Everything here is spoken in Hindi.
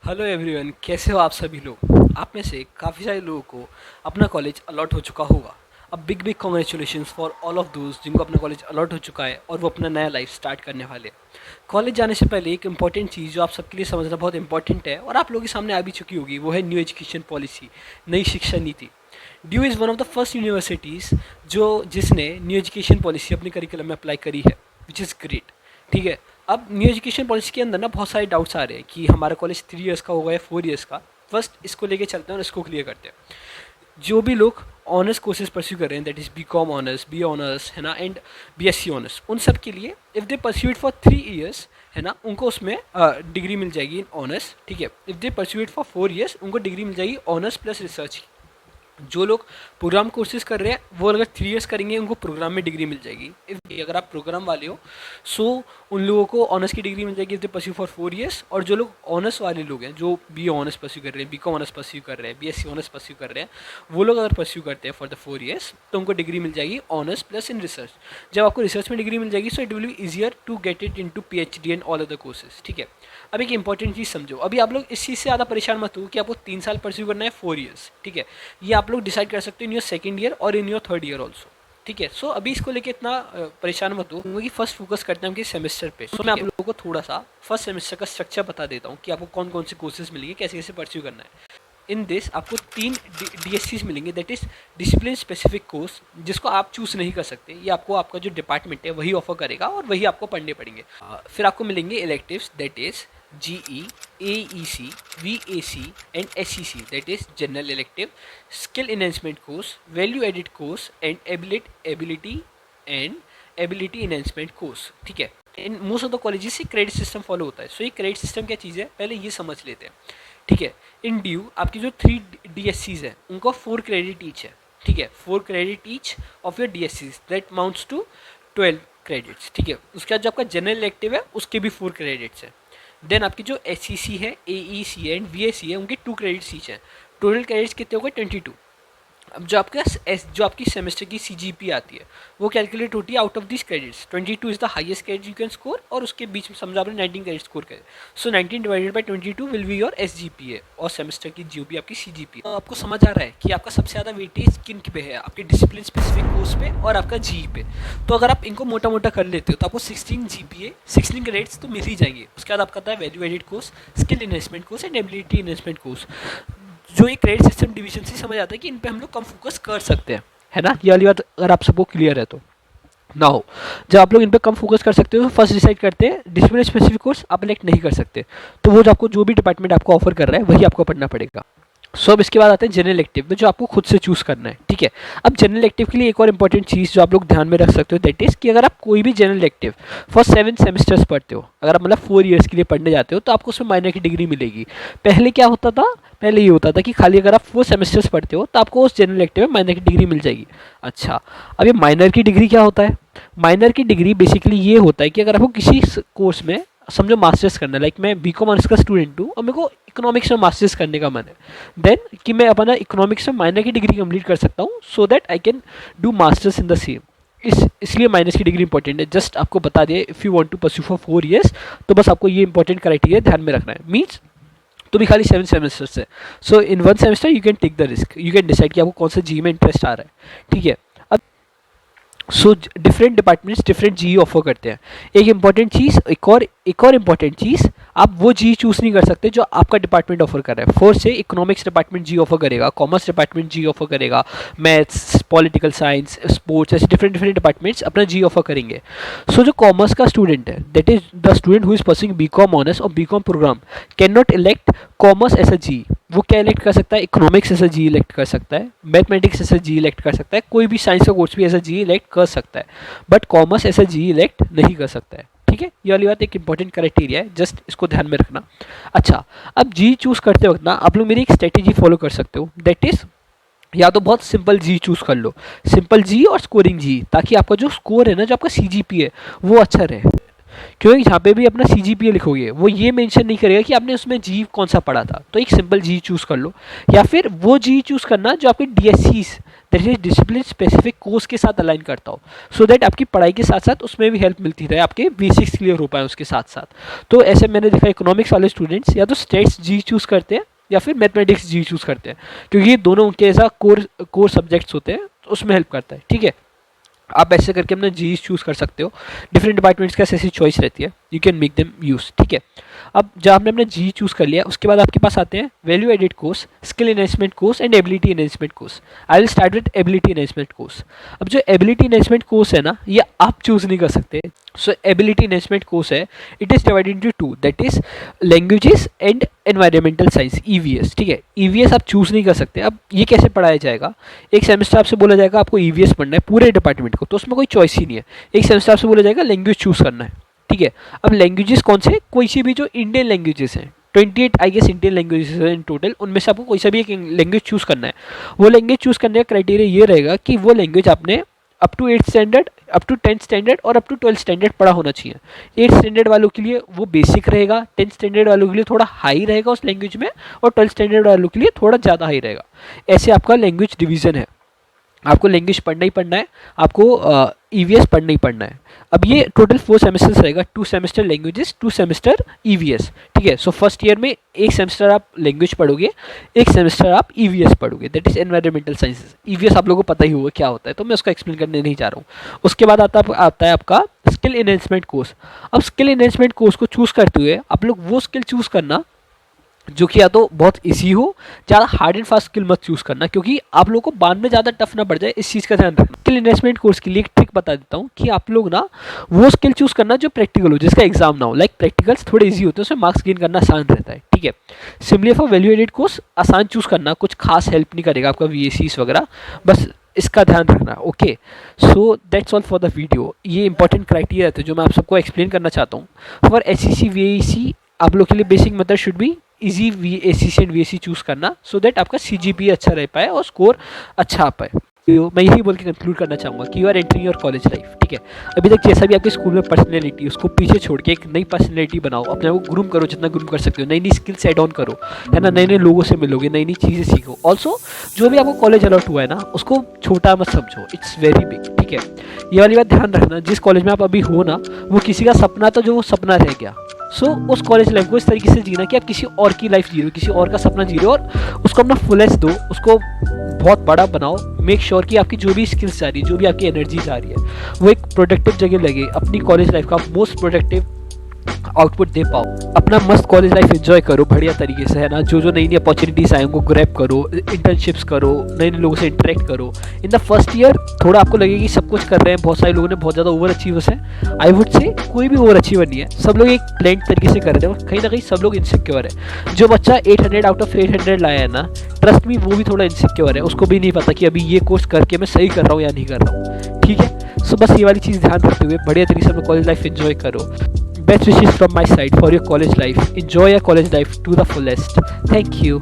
हेलो एवरीवन, कैसे हो आप सभी लोग। आप में से काफ़ी सारे लोगों को अपना कॉलेज अलॉट हो चुका होगा। अब big big congratulations for all of दोस्त जिनको अपना कॉलेज अलॉट हो चुका है और वो अपना नया लाइफ स्टार्ट करने वाले हैं। कॉलेज जाने से पहले एक इंपॉर्टेंट चीज़ जो आप सबके लिए समझना बहुत इंपॉर्टेंट है और आप लोगों के सामने आ भी चुकी होगी, वो है न्यू एजुकेशन पॉलिसी, नई शिक्षा नीति। Due is one of the first universities जिसने न्यू एजुकेशन पॉलिसी अपने करिकुलम में अप्लाई करी है, विच इज़ ग्रेट। ठीक है। अब न्यू एजुकेशन पॉलिसी के अंदर ना बहुत सारे डाउट्स आ रहे हैं कि हमारा कॉलेज 3 इयर्स का होगा या 4 इयर्स का। फर्स्ट इसको लेके चलते हैं और इसको क्लियर करते हैं। जो भी लोग ऑनर्स कोर्सेज परस्यू कर रहे हैं, that is B com honours, B honours, है ना, and B S C honours, उन सब के लिए if they pursue it for 3 years, है ना, उनको उसमें डिग्री मिल जाएगी इन ऑनर्स। ठीक है। If they pursue it for 4 years, उनको डिग्री मिल जाएगी ऑनर्स प्लस रिसर्च। जो लोग प्रोग्राम कोर्सेज कर रहे हैं वो अगर 3 इयर्स करेंगे उनको प्रोग्राम में डिग्री मिल जाएगी। अगर आप प्रोग्राम वाले हो सो उन लोगों को ऑनर्स की डिग्री मिल जाएगी if they pursue for 4 years. और जो लोग ऑनर्स वाले लोग हैं, जो बी ऑनर्स परस्यू कर रहे हैं, बी कॉम ऑनर्स परस्यू कर रहे हैं, B S C honours pursue कर रहे हैं, वो लोग अगर परस्यू करते हैं फॉर द 4 इयर्स तो उनको डिग्री मिल जाएगी ऑनर्स प्लस इन रिसर्च। जब आपको रिसर्च में डिग्री मिल जाएगी so it will be easier to get it into PhD and all other courses. ठीक है। अब एक इंपॉर्टेंट चीज़ समझो, अभी आप लोग इस चीज़ से ज़्यादा परेशान मत हो कि आपको 3 साल परस्यू करना है 4 इयर्स। ठीक है। ये आप लोग डिसाइड कर सकते हो इन योर सेकेंड ईयर और in your third year also. ठीक है। सो अभी इसको लेके इतना परेशान मत हो क्योंकि फर्स्ट फोकस करते हैं हम सेमेस्टर पे। सो मैं आप लोगों को थोड़ा सा फर्स्ट सेमेस्टर का स्ट्रक्चर बता देता हूँ कि आपको कौन कौन से कोर्सेज मिलेंगे, कैसे कैसे परस्यू करना है। इन दिस आपको 3 DSCs मिलेंगे, that is discipline specific course, जिसको आप चूज़ नहीं कर सकते। ये आपको आपका जो डिपार्टमेंट है वही ऑफर करेगा और वही आपको पढ़ने पड़ेंगे। फिर आपको मिलेंगे electives, that is GE, AEC, VAC and SEC, that is general elective, skill enhancement course, value added course and ability enhancement course. ठीक है। In most of the colleges से क्रेडिट सिस्टम फॉलो होता है। सो ये क्रेडिट सिस्टम क्या चीज़ है पहले ये समझ लेते हैं। ठीक है। इन ड्यू आपकी जो 3 DSCs है उनको 4 क्रेडिट ईच है। ठीक है। 4 credit each of your DSCs that mounts to 12 credits. ठीक है। उसके बाद जो आपका जनरल इलेक्टिव है उसके भी 4 क्रेडिट्स हैं। देन आपकी जो SEC है, AEC है एंड VAC है, उनके 2 क्रेडिट्स ईच हैं। टोटल क्रेडिट्स कितने हो गए 22। अब जो आपकी सेमेस्टर की CGP आती है वो कैलकुलेट होती है out of this credits. 22 is the highest credit you can score और उसके बीच में समझो आपने 19 क्रेडिट स्कोर करे। सो 19 divided by 22 will be your SGPA और सेमेस्टर की जो भी आपकी CGPA। तो आपको समझ आ रहा है कि आपका सबसे ज़्यादा वेटेज किन पे है, आपके डिसिप्लिन स्पेसिफिक कोर्स पे और आपका GE पे। तो अगर आप इनको मोटा मोटा कर लेते हो तो आपको 16 GPA 16 क्रेडिट्स तो मिल ही जाएंगे। उसके बाद आपका आता है value added course, skill investment course and ability investment course. जो ये क्रेडिट सिस्टम डिवीजन से समझ आता है कि इन पे हम लोग कम फोकस कर सकते हैं, है ना। ये वाली बात अगर आप सबको क्लियर है तो ना हो। जब आप लोग इन पे कम फोकस कर सकते हो तो फर्स्ट डिसाइड करते हैं डिसिप्लिन स्पेसिफिक कोर्स आप इलेक्ट नहीं कर सकते, तो वो जो आपको जो भी डिपार्टमेंट आपको ऑफर कर रहा है वही आपको पढ़ना पड़ेगा। सो अब इसके बाद आते हैं जनरल इलेक्टिव में जो आपको खुद से चूज़ करना है। ठीक है। अब जनरल इलेक्टिव के लिए एक और इंपॉर्टेंट चीज़ जो आप लोग ध्यान में रख सकते हो दैट इज़ कि अगर आप कोई भी जनरल इलेक्टिव फॉर 7 सेमेस्टर्स पढ़ते हो, अगर आप मतलब 4 इयर्स के लिए पढ़ने जाते हो तो आपको उसमें माइनर की डिग्री मिलेगी। पहले क्या होता था, पहले ये होता था कि खाली अगर आप 4 सेमेस्टर्स पढ़ते हो तो आपको उस जनरल इलेक्टिव में माइनर की डिग्री मिल जाएगी। अच्छा, अब ये माइनर की डिग्री क्या होता है। माइनर की डिग्री बेसिकली ये होता है कि अगर आपको किसी कोर्स में समझो मास्टर्स करना है, लाइक मैं BCom ऑनर्स का स्टूडेंट हूँ और मेरे को इकोनॉमिक्स में मास्टर्स करने का मन है, देन कि मैं अपना इकोनॉमिक्स में माइनर की डिग्री कंप्लीट कर सकता हूँ so that I can do masters in the same. इसलिए माइनर्स की डिग्री इंपॉर्टेंट है। जस्ट आपको बता दिया if you want to pursue for 4 years तो बस आपको ये इंपॉर्टेंट क्राइटेरिया ध्यान में रखना है। मीन्स तो भी खाली 7 सेमेस्टर्स है। So in 1 semester you can take the risk, you can decide कि आपको कौन सा GE में इंटरेस्ट आ रहा है। ठीक है। अब so different departments different GE offer करते हैं। एक इंपॉर्टेंट चीज़, एक और इंपॉर्टेंट चीज़, आप वो GE चूज़ नहीं कर सकते जो आपका डिपार्टमेंट ऑफर कर रहा है। फोर्थ से इकोनॉमिक्स डिपार्टमेंट GE ऑफर करेगा, कॉमर्स डिपार्टमेंट GE ऑफर करेगा, मैथ्स, पॉलिटिकल साइंस, स्पोर्ट्स, ऐसे डिफरेंट डिफरेंट डिपार्टमेंट्स अपना GE ऑफर करेंगे। सो जो कॉमर्स का स्टूडेंट है that is the student who is pursuing BCom honours और BCom program can not elect commerce as a GE। वो क्या इलेक्ट कर सकता है, economics as a GE elect कर सकता है, mathematics as a GE elect कर सकता है, कोई भी साइंस का कोर्स भी एज अ GE इलेक्ट कर सकता है, but commerce as a GE elect नहीं कर सकता है। ठीक है। ये वाली बात एक इंपॉर्टेंट क्राइटेरिया है, जस्ट इसको ध्यान में रखना। अच्छा, अब GE चूज करते वक्त ना आप लोग मेरी एक स्ट्रेटेजी फॉलो कर सकते हो दैट इज या तो बहुत सिंपल GE चूज कर लो, सिंपल GE और स्कोरिंग GE, ताकि आपका जो स्कोर है ना, जो आपका CGP है वो अच्छा रहे। क्योंकि जहाँ पे भी अपना CGPA लिखोगे वो ये मेंशन नहीं करेगा कि आपने उसमें जी कौन सा पढ़ा था, तो एक सिंपल जी चूज़ कर लो, या फिर वो जी चूज़ करना जो आपके DSCs that is discipline specific course के साथ अलाइन करता हो, सो दैट आपकी पढ़ाई के साथ साथ उसमें भी हेल्प मिलती रहे, आपके बेसिक्स क्लियर हो पाए उसके साथ साथ। तो ऐसे मैंने देखा इकोनॉमिक्स वाले स्टूडेंट्स या तो स्टेट्स जी चूज़ करते हैं या फिर मैथमेटिक्स जी चूज़ करते हैं, क्योंकि ये दोनों उनके ऐसा कोर सब्जेक्ट्स होते हैं, तो उसमें हेल्प करता है। ठीक है, आप ऐसे करके अपना जी चूज़ कर सकते हो, डिफरेंट डिपार्टमेंट्स का ऐसी चॉइस रहती है, you can make them use. ठीक है, अब जब आपने अपना जी चूज़ कर लिया उसके बाद आपके पास आते हैं value added course, skill enhancement course and ability enhancement course. I will start with ability enhancement course. अब जो एबिलिटी एनहेंसमेंट कोर्स है ना, ये आप चूज़ नहीं कर सकते। सो एबिलिटी एनहेंसमेंट कोर्स है, it is divided into two, that is languages and environmental science, EVS। ठीक है, EVS आप चूज़ नहीं कर सकते। अब ये कैसे पढ़ाया जाएगा, एक सेमेस्टर आपसे बोला जाएगा आपको EVS पढ़ना है पूरे डिपार्टमेंट को, तो उसमें कोई चॉइस ही नहीं है। एक सेमेस्टर आपसे बोला जाएगा लैंग्वेज चूज़ करना है। ठीक है, अब लैंग्वेजेस कौन से, कोई सी भी जो इंडियन लैंग्वेजेस हैं, 28 आई गेस इंडियन लैंग्वेजेस हैं इन टोटल, उनमें से आपको कोई सा भी एक लैंग्वेज चूज़ करना है। वो लैंग्वेज चूज़ करने का क्राइटेरिया ये रहेगा कि वो लैंग्वेज आपने up to 8th standard, up to 10th standard और अप टू 12th स्टैंडर्ड पढ़ा होना चाहिए। 8th स्टैंडर्ड वालों के लिए वो बेसिक रहेगा, 10th स्टैंडर्ड वालों के लिए थोड़ा हाई रहेगा उस लैंग्वेज में, और 12th स्टैंडर्ड वालों के लिए थोड़ा ज़्यादा हाई रहेगा। ऐसे आपका लैंग्वेज डिवीज़न है, आपको लैंग्वेज पढ़ना ही पढ़ना है, आपको EVS पढ़ना ही पढ़ना है। अब ये टोटल 4 सेमेस्टर्स रहेगा, 2 सेमेस्टर लैंग्वेजेस, 2 सेमेस्टर EVS। ठीक है, सो फर्स्ट ईयर में एक सेमेस्टर आप लैंग्वेज पढ़ोगे, एक सेमेस्टर आप EVS पढ़ोगे, that is environmental sciences. EVS आप लोगों को पता ही होगा क्या होता है, तो मैं उसका एक्सप्लेन करने नहीं जा रहा हूँ। उसके बाद आता है आपका स्किल एनहेंसमेंट कोर्स। अब स्किल एनहेंसमेंट कोर्स को चूज़ करते हुए आप लोग वो स्किल चूज़ करना जो कि या तो बहुत इजी हो, ज़्यादा हार्ड एंड फास्ट स्किल मत चूज़ करना, क्योंकि आप लोगों को बाद में ज़्यादा टफ ना पड़ जाए, इस चीज़ का ध्यान रखना। स्किल इन्वेस्टमेंट कोर्स के लिए एक ट्रिक बता देता हूँ कि आप लोग ना वो स्किल चूज़ करना जो प्रैक्टिकल हो, जिसका एग्जाम ना हो। लाइक प्रैक्टिकल्स थोड़े इजी होते हैं, उसमें मार्क्स गेन करना आसान रहता है। ठीक है, similarly for value added course आसान चूज़ करना, कुछ खास हेल्प नहीं करेगा आपका VACs वगैरह, बस इसका ध्यान रखना। Okay, so that's all for the video. ये इंपॉर्टेंट क्राइटेरिया थे जो मैं आप सबको एक्सप्लेन करना चाहता हूँ। फॉर SCC VAC आप लोग के लिए basic method should be easy ACC and VAC choose करना, सो दैट आपका CGPA अच्छा रह पाए और स्कोर अच्छा आ पाए। मैं यही बोल के कंक्लूड करना चाहूँगा कि you are entering your college life. ठीक है, अभी तक जैसा भी आपके स्कूल में पर्सनैलिटी, उसको पीछे छोड़ के एक नई पर्सनैलिटी बनाओ, अपने आप को ग्रूम करो जितना ग्रूम कर सकते हो, नई नई स्किल्स एड ऑन करो, है ना, नए नए लोगों से मिलोगे, नई नई चीज़ें सीखो। ऑल्सो जो भी आपको कॉलेज अलॉट हुआ है ना, उसको छोटा मत समझो, इट्स वेरी बिग। ठीक है, ये वाली बात ध्यान रखना, जिस कॉलेज में आप अभी हो ना, वो किसी का सपना था जो वो सपना रह गया। सो उस कॉलेज लाइफ को इस तरीके से जीना कि आप किसी और की लाइफ जी रहे हो, किसी और का सपना जी रहे हो, और उसको अपना फुलेस्ट दो, उसको बहुत बड़ा बनाओ। मेक श्योर कि आपकी जो भी स्किल्स जा रही है, जो भी आपकी एनर्जी जा रही है, वो एक प्रोडक्टिव जगह लगे, अपनी कॉलेज लाइफ का मोस्ट प्रोडक्टिव आउटपुट दे पाओ। अपना मस्त कॉलेज लाइफ एंजॉय करो बढ़िया तरीके से, है ना। जो जो नई नई अपॉर्चुनिटीज आए उनको ग्रैब करो, इंटर्नशिप्स करो, नए नए लोगों से इंटरेक्ट करो। इन द फर्स्ट ईयर थोड़ा आपको लगेगा कि सब कुछ कर रहे हैं, बहुत सारे लोगों ने बहुत ज़्यादा ओवर अचीवर्स हैं। आई वुड से कोई भी ओवर अचीवर नहीं है, सब लोग एक प्लान तरीके से कर रहे हैं, और कहीं ना कहीं सब लोग इनसिक्योर है। जो बच्चा 800 आउट ऑफ 800 लाया है ना, ट्रस्ट मी वो भी थोड़ा इनसिक्योर है, उसको भी नहीं पता कि अभी ये कोर्स करके मैं सही कर रहा हूँ या नहीं कर रहा हूँ। ठीक है, सो बस ये वाली चीज़ ध्यान रखते हुए बढ़िया तरीके से अपना कॉलेज लाइफ एंजॉय करो। Best wishes from my side for your college life. Enjoy your college life to the fullest. Thank you.